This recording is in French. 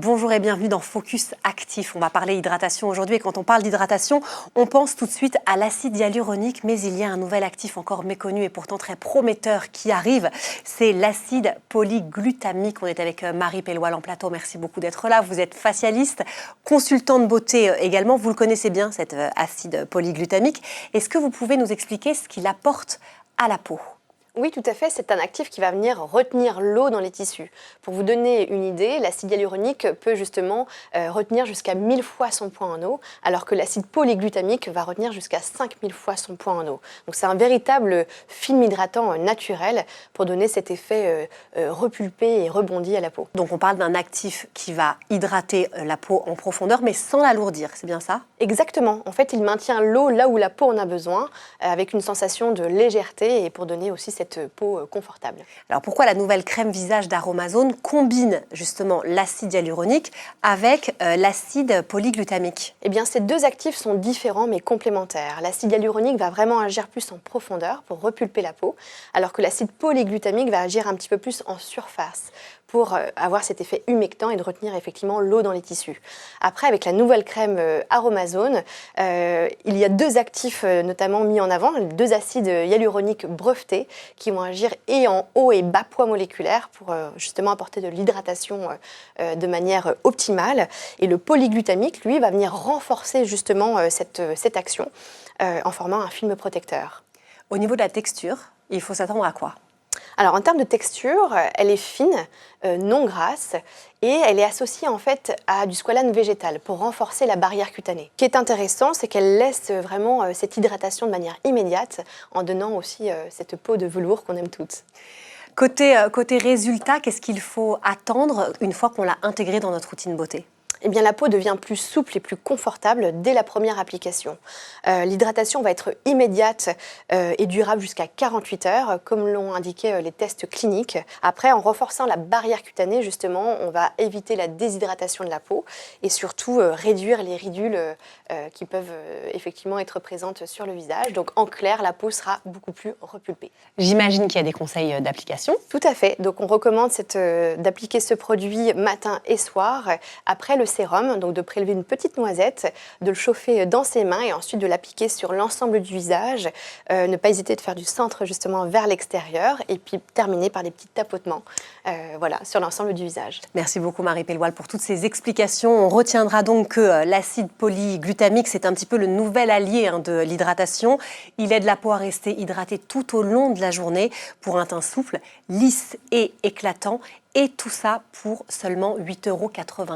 Bonjour et bienvenue dans Focus Actif. On va parler hydratation aujourd'hui et quand on parle d'hydratation, on pense tout de suite à l'acide hyaluronique, mais il y a un nouvel actif encore méconnu et pourtant très prometteur qui arrive, c'est l'acide polyglutamique. On est avec Marie Pelloual en plateau, merci beaucoup d'être là. Vous êtes facialiste, consultant de beauté également, vous le connaissez bien cet acide polyglutamique. Est-ce que vous pouvez nous expliquer ce qu'il apporte à la peau ? Oui, tout à fait, c'est un actif qui va venir retenir l'eau dans les tissus. Pour vous donner une idée, l'acide hyaluronique peut justement retenir jusqu'à 1000 fois son poids en eau, alors que l'acide polyglutamique va retenir jusqu'à 5000 fois son poids en eau. Donc c'est un véritable film hydratant naturel pour donner cet effet repulpé et rebondi à la peau. Donc on parle d'un actif qui va hydrater la peau en profondeur, mais sans l'alourdir, c'est bien ça ? Exactement, en fait il maintient l'eau là où la peau en a besoin, avec une sensation de légèreté et pour donner aussi cette peau confortable. Alors pourquoi la nouvelle crème visage d'Aromazone combine justement l'acide hyaluronique avec l'acide polyglutamique ? Eh bien, ces deux actifs sont différents mais complémentaires. L'acide hyaluronique va vraiment agir plus en profondeur pour repulper la peau, alors que l'acide polyglutamique va agir un petit peu plus en surface pour avoir cet effet humectant et de retenir effectivement l'eau dans les tissus. Après, avec la nouvelle crème Aromazone, il y a deux actifs notamment mis en avant, deux acides hyaluroniques brevetés qui vont agir et en haut et bas poids moléculaire pour justement apporter de l'hydratation de manière optimale. Et le polyglutamique, lui, va venir renforcer justement cette action en formant un film protecteur. Au niveau de la texture, il faut s'attendre à quoi ? Alors en termes de texture, elle est fine, non grasse et elle est associée en fait à du squalane végétal pour renforcer la barrière cutanée. Ce qui est intéressant, c'est qu'elle laisse vraiment cette hydratation de manière immédiate en donnant aussi cette peau de velours qu'on aime toutes. Côté résultat, qu'est-ce qu'il faut attendre une fois qu'on l'a intégré dans notre routine beauté ? Eh bien, la peau devient plus souple et plus confortable dès la première application. L'hydratation va être immédiate et durable jusqu'à 48 heures, comme l'ont indiqué les tests cliniques. Après, en renforçant la barrière cutanée, justement, on va éviter la déshydratation de la peau et surtout réduire les ridules qui peuvent effectivement être présentes sur le visage. Donc, en clair, la peau sera beaucoup plus repulpée. J'imagine qu'il y a des conseils d'application. Tout à fait. Donc, on recommande d'appliquer ce produit matin et soir après le sérum, donc de prélever une petite noisette, de le chauffer dans ses mains et ensuite de l'appliquer sur l'ensemble du visage. Ne pas hésiter de faire du centre justement vers l'extérieur et puis terminer par des petits tapotements voilà, sur l'ensemble du visage. Merci beaucoup Marie Pelloual pour toutes ces explications. On retiendra donc que l'acide polyglutamique, c'est un petit peu le nouvel allié de l'hydratation. Il aide la peau à rester hydratée tout au long de la journée pour un teint souple, lisse et éclatant. Et tout ça pour seulement 8,90 €.